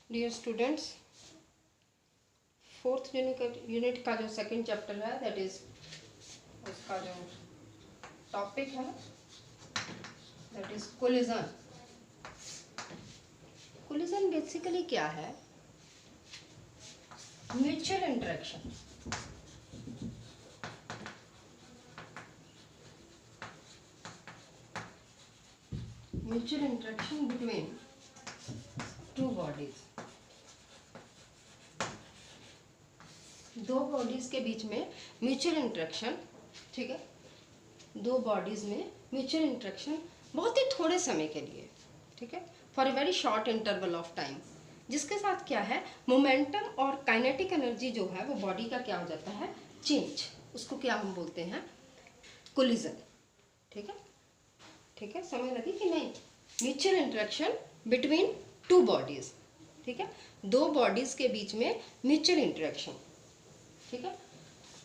Dear students, fourth unit का जो second chapter है दैट इज उसका जो टॉपिक है that is collision. Collision basically क्या है? Mutual interaction. Mutual interaction between two bodies. दो बॉडीज के बीच में म्यूचुअल इंटरेक्शन, ठीक है, दो बॉडीज में म्यूचुअल इंटरेक्शन बहुत ही थोड़े समय के लिए, ठीक है, for a very short interval of time, जिसके साथ क्या है, मोमेंटम और काइनेटिक एनर्जी जो है वो बॉडी का क्या हो जाता है, चेंज। उसको क्या हम बोलते हैं, कोलिजन। ठीक है, ठीक है, समझ लगी कि नहीं? Mutual interaction between two bodies, ठीक है, दो बॉडीज के बीच में म्यूचुअल इंटरेक्शन, ठीक है,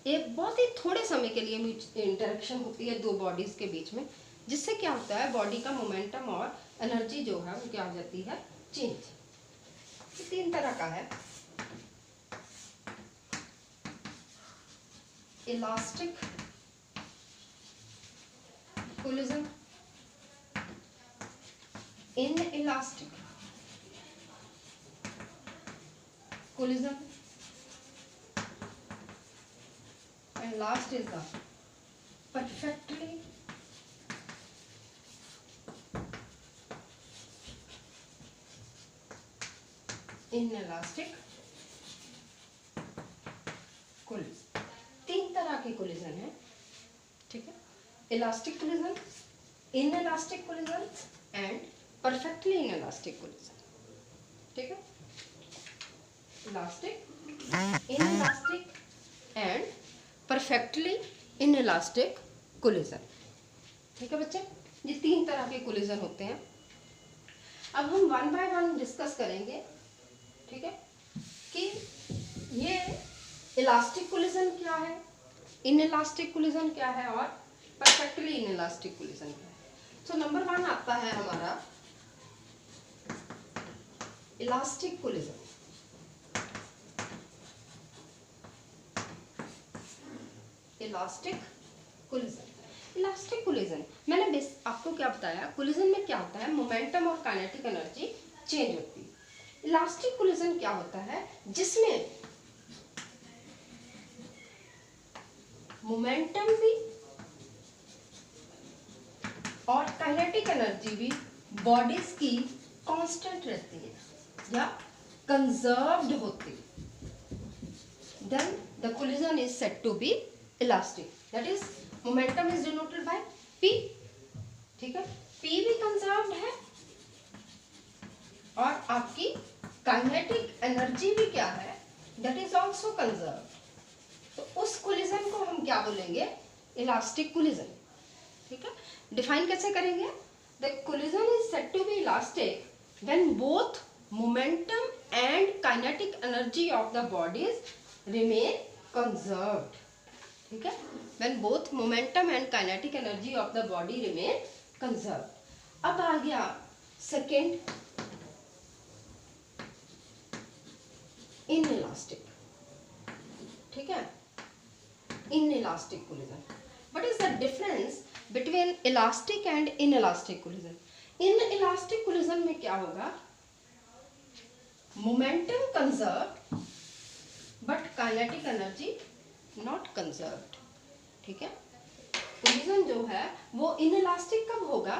एक बहुत ही थोड़े समय के लिए इंटरेक्शन होती है दो बॉडीज के बीच में, जिससे क्या होता है, बॉडी का मोमेंटम और एनर्जी जो है वो क्या हो जाती है, चेंज। तीन तरह का है, elastic collision, inelastic collision, and last is the perfectly inelastic collision. तीन तरह के कोलिजन है, ठीक है, elastic collision, inelastic collision and perfectly inelastic collision. ठीक है, elastic, inelastic and perfectly inelastic collision. ठीक है बच्चे, ये तीन तरह के कोलिजन होते हैं। अब हम वन बाय वन डिस्कस करेंगे, ठीक है, कि ये इलास्टिक कोलिजन क्या है, इनइलास्टिक कोलिजन क्या है और परफेक्टली इनइलास्टिक कोलिजन क्या है। तो नंबर वन आता है हमारा elastic collision. Elastic collision, elastic collision मैंने आपको क्या बताया, कोलिजन में क्या होता है, मोमेंटम और काइनेटिक एनर्जी चेंज होती है। इलास्टिक कोलिजन क्या होता है, जिसमें मोमेंटम भी और काइनेटिक एनर्जी भी बॉडीज की कांस्टेंट रहती है या कंजर्व्ड होती है, then the collision is said to be elastic. That is momentum is denoted by P, ठीक है, P भी कंजर्व्ड है और आपकी काइनेटिक एनर्जी भी क्या है, दैट इज आल्सो कंजर्व्ड। तो उस कोलिजन को हम क्या बोलेंगे, इलास्टिक कोलिजन। ठीक है, डिफाइन कैसे करेंगे, the collision is said to be elastic when both momentum and kinetic energy of the bodies remain conserved. ठीक है, when both momentum and kinetic energy of the body remain conserved. अब आ गया second, inelastic, ठीक है, inelastic collision. What is the difference between elastic and inelastic collision? Inelastic collision में क्या होगा, momentum conserved but kinetic energy not conserved. ठीक है, collision जो है वो इनइलास्टिक कब होगा,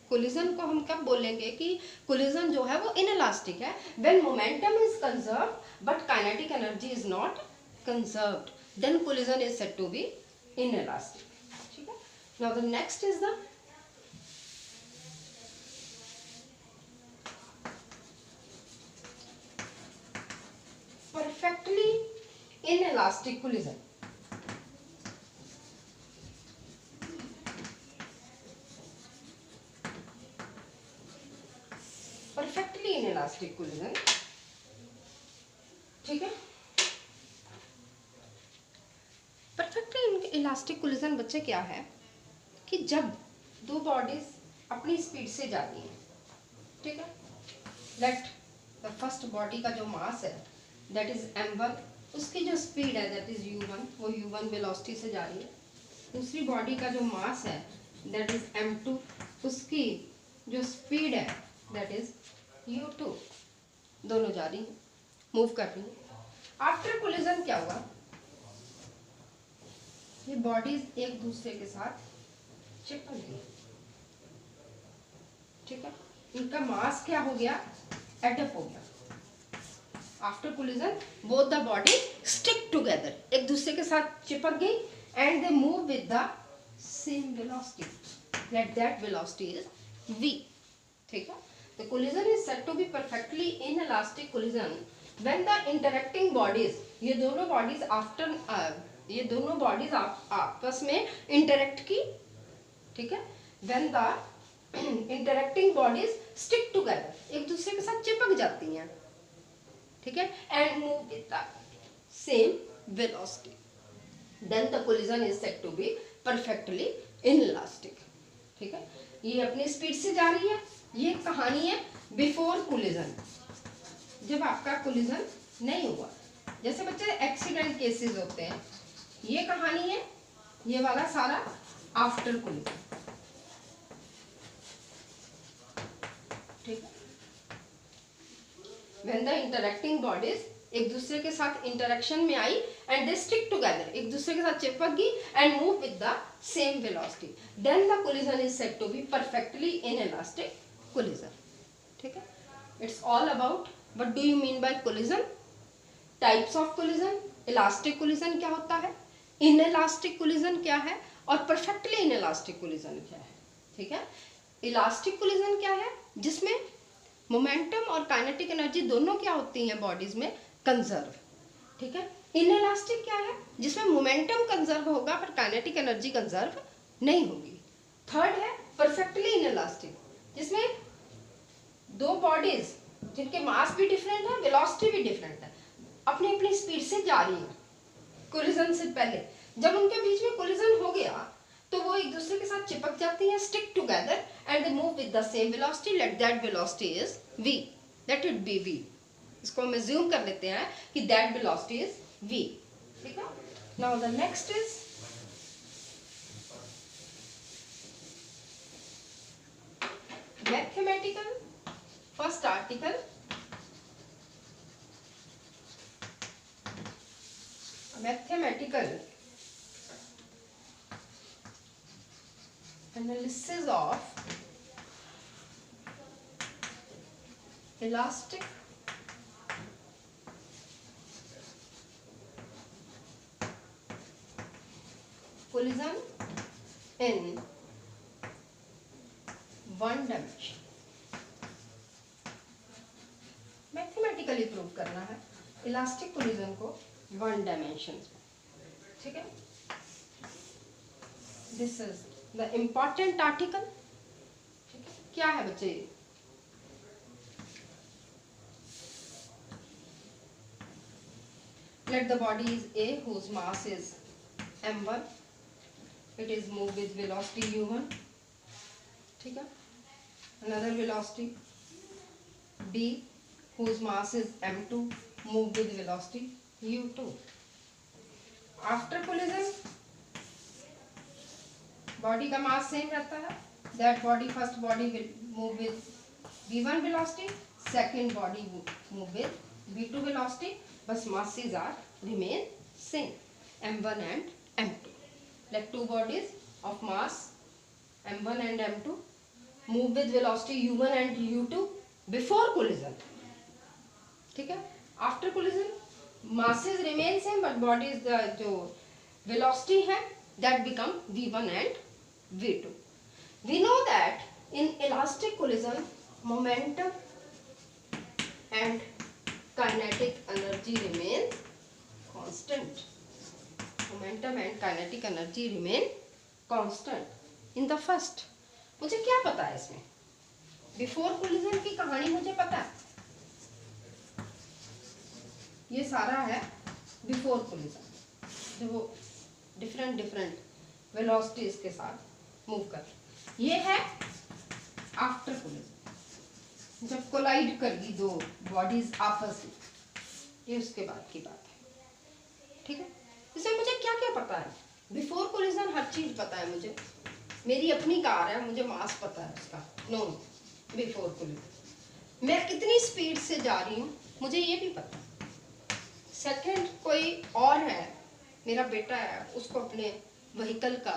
कोलिजन को हम कब बोलेंगे कि कोलिजन जो है वो इनइलास्टिक है, when momentum is conserved but kinetic energy is not conserved, then collision is said to be inelastic. ठीक है, now the next is the perfectly inelastic collision। Perfectly inelastic collision, ठीक है, परफेक्टली इलास्टिक कोलिजन बच्चे क्या है कि जब दो बॉडीज अपनी स्पीड से जाती हैं, ठीक है, लेट द फर्स्ट बॉडी का जो मास है दैट इज m1, उसकी जो स्पीड है दैट इज u1, वो u1 वेलोसिटी से जा रही है। दूसरी बॉडी का जो मास है दैट इज m2, उसकी जो स्पीड है दैट इज u2, दोनों जा रही हैं, मूव कर रही हैं। आफ्टर कोलिजन क्या हुआ, ये बॉडीज एक दूसरे के साथ चिपक गई, ठीक है, इनका मास क्या हो गया, एडअप हो गया। After collision both the body stick together, एक दूसरे के साथ चिपक गई and they move with the same velocity, that velocity is v, ठीक है। The collision is said to be perfectly inelastic collision when the interacting bodies, ये दोनों बॉडीज ये दोनों बॉडीज आपस में इंटरेक्ट की, ठीक है, when the interacting bodies stick together, एक दूसरे के साथ चिपक जाती हैं, ठीक है, and move with the same velocity, then the collision is said to be perfectly inelastic, ठीक है। ये अपनी स्पीड से जा रही है, ये कहानी है बिफोर कोलिजन, जब आपका कोलिजन नहीं हुआ। जैसे बच्चे एक्सीडेंट केसेस होते हैं, ये कहानी है, ये वाला सारा आफ्टर कोलिजन, ठीक है। व्हेन द इंटरेक्टिंग बॉडीज एक दूसरे के साथ इंटरेक्शन में आई एंड दे स्टिक टुगेदर, एक दूसरे के साथ चिपक गई and move with the same velocity, then the collision is said to be perfectly inelastic collision, ठीक है। It's all about what do you mean by collision, types of collision, elastic collision क्या होता है, इनइलास्टिक कोलिजन क्या है, और perfectly inelastic collision क्या है, ठीक है। इलास्टिक कोलिजन क्या है, जिसमें मोमेंटम और काइनेटिक एनर्जी दोनों क्या होती हैं बॉडीज में, कंजर्व, ठीक है। इनइलास्टिक क्या है, जिसमें मोमेंटम कंजर्व होगा पर काइनेटिक एनर्जी कंजर्व नहीं होगी। थर्ड है परफेक्टली इनइलास्टिक, जिसमें दो बॉडीज जिनके मास भी डिफरेंट है, वेलोसिटी भी डिफरेंट है, अपनी अपनी स्पीड से जा रही है कोलिजन से पहले, जब उनके बीच में कोलिजन हो गया तो वो एक दूसरे के साथ चिपक जाती हैं, stick together and they move with the same velocity, let that velocity is v, let it be v, इसको हम अज्यूम कर लेते हैं कि दैट वेलोसिटी इज v, ठीक है। Now the next is mathematical, first article, mathematical analysis of elastic collision in one dimension, mathematically prove करना है इलास्टिक कोलिजन को वन डायमेंशन में, ठीक है। This is the important article, ठीक है। क्या है बच्चे, let the body is A whose mass is m1, it is moved with velocity u1, ठीक है। another velocity B whose mass is m2, moved with velocity u2. after collision body का mass same रहता है, that body first body will move with v1 velocity, second body move with v2 velocity, बस masses are remain same, m1 and m2, like two bodies of mass m1 and m2 move with velocity u1 and u2 before collision, ठीक है। after collision masses remain same but bodies the जो velocity है that become v1 and v2. We know that in elastic collision momentum and kinetic energy remain constant, momentum and kinetic energy remain constant in the first. मुझे क्या पता है इसमें, before collision की कहानी मुझे पता है, ये सारा है बिफोर कोलिजन, जब वो डिफरेंट वेलोसिटीज के साथ मूव कर, ये है आफ्टर कोलिजन, जब कोलाइड करगी दो बॉडीज आपस में, ये उसके बाद की बात है। ठीक है, इसमें मुझे क्या क्या पता है? बिफोर कोलिजन हर चीज पता है मुझे, मेरी अपनी कार है, मुझे मास पता है उसका, नो बिफोर कोलिजन। मैं कितनी स्पीड से जा रही हूँ मुझे ये भी पता। सेकंड, कोई और है, मेरा बेटा है, उसको अपने व्हीकल का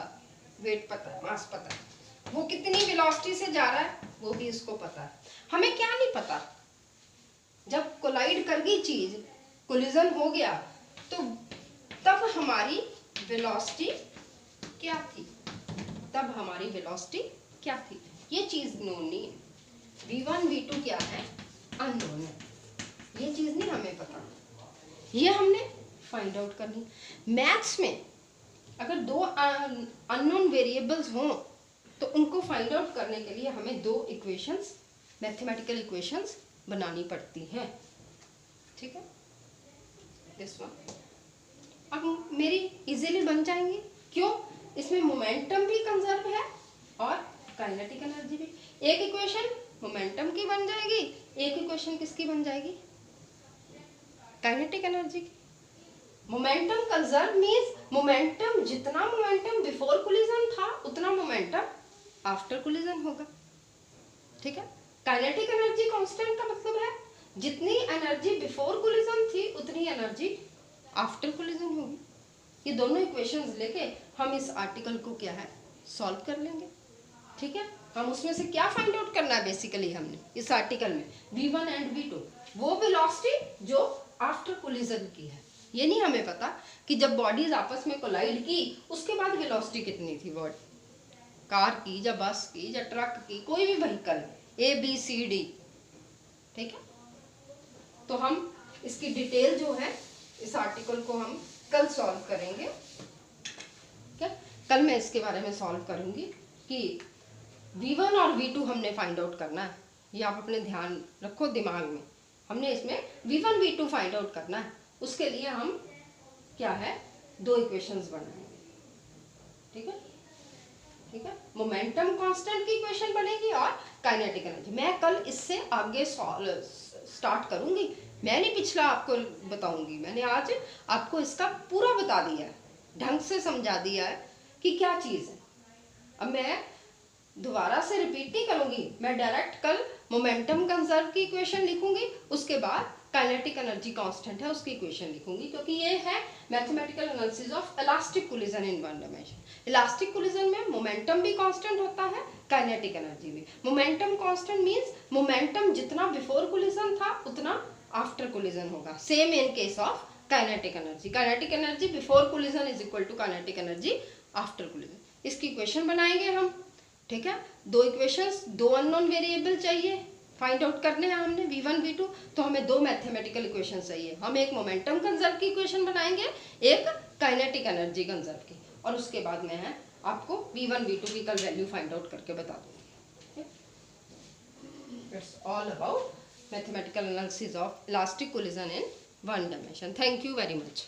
वेट पता है, मास पता है, वो कितनी वेलोसिटी से जा रहा है वो भी इसको पता है। हमें क्या नहीं पता? जब कोलाइड कर गई चीज, कोलिजन हो गया, तो तब हमारी वेलोसिटी क्या थी, तब हमारी वेलोसिटी क्या थी, ये चीज नोन नहीं है। v1 v2 क्या है, अननोन है, ये चीज नहीं हमें पता, ये हमने फाइंड आउट करनी। मैथ्स में अगर दो अननोन वेरिएबल्स हों तो उनको फाइंड आउट करने के लिए हमें दो इक्वेशंस, मैथमेटिकल इक्वेशंस बनानी पड़ती हैं। ठीक है, दिस वन अब मेरी इजीली बन जाएंगी। क्यों? इसमें मोमेंटम भी कंजर्व है और काइनेटिक एनर्जी भी। एक इक्वेशन मोमेंटम की बन जाएगी, एक इक्वेशन किसकी बन जाएगी, काइनेटिक एनर्जी की। मोमेंटम कंजर्व मींस मोमेंटम, जितना मोमेंटम बिफोर कोलिजन था उतना मोमेंटम आफ्टर कोलिजन होगा। ठीक है, काइनेटिक एनर्जी कांस्टेंट का मतलब है जितनी एनर्जी बिफोर कोलिजन थी उतनी एनर्जी आफ्टर कोलिजन होगी। ये दोनों इक्वेशंस लेके हम इस आर्टिकल को क्या है, सॉल्व कर लेंगे। ठीक है, हम उसमें से क्या फाइंड आउट करना है, बेसिकली हमने इस आर्टिकल में v1 एंड v2, वो वेलोसिटी जो आफ्टर कोलिजन की है। ये नहीं हमें पता कि जब बॉडीज आपस में कोलाइड की उसके बाद वेलोसिटी कितनी थी, बॉडी कार की या बस की या ट्रक की, कोई भी व्हीकल ABCD। ठीक है, तो हम इसकी डिटेल जो है इस आर्टिकल को हम कल सॉल्व करेंगे। ठीक है, कल मैं इसके बारे में सॉल्व करूंगी कि v1 और v2 हमने फाइंड आउट करना है। ये आप अपने ध्यान रखो दिमाग में, हमने इसमें v1 v2 फाइंड आउट करना है। उसके लिए हम क्या है, दो इक्वेशंस बनाएंगे। ठीक है, ठीक है, मोमेंटम कांस्टेंट की इक्वेशन बनेगी और काइनेटिक एनर्जी। मैं कल इससे आगे स्टार्ट करूंगी, मैं नहीं पिछला आपको बताऊंगी, मैंने आज आपको इसका पूरा बता दिया है, ढंग से समझा दिया है कि क्या चीज़ है। अब मैं दोबारा से रिपीट नहीं करूंगी, मैं डायरेक्ट कल मोमेंटम कंजर्व की इक्वेशन लिखूंगी, उसके बाद काइनेटिक एनर्जी कांस्टेंट है उसकी इक्वेशन लिखूंगी, क्योंकि ये है mathematical analysis of elastic collision in one dimension. Elastic collision में मोमेंटम भी कांस्टेंट होता है, काइनेटिक एनर्जी भी। मोमेंटम कांस्टेंट मींस मोमेंटम जितना बिफोर कोलिजन था उतना आफ्टर कोलिजन होगा। Same in case of kinetic energy, kinetic energy before collision is equal to kinetic energy after collision. इसकी इक्वेशन बनाएंगे हम। ठीक है, दो इक्वेशंस, दो अननोन वेरिएबल चाहिए, फाइंड आउट करने हैं हमने v1 v2, तो हमें दो मैथमेटिकल इक्वेशन चाहिए। हम एक मोमेंटम कंजर्व की इक्वेशन बनाएंगे, एक काइनेटिक एनर्जी कंजर्व की, और उसके बाद मैं आपको v1 v2 की कल वैल्यू फाइंड आउट करके बता दूंगी। It's all about mathematical analysis of elastic collision in one dimension. Thank you very much.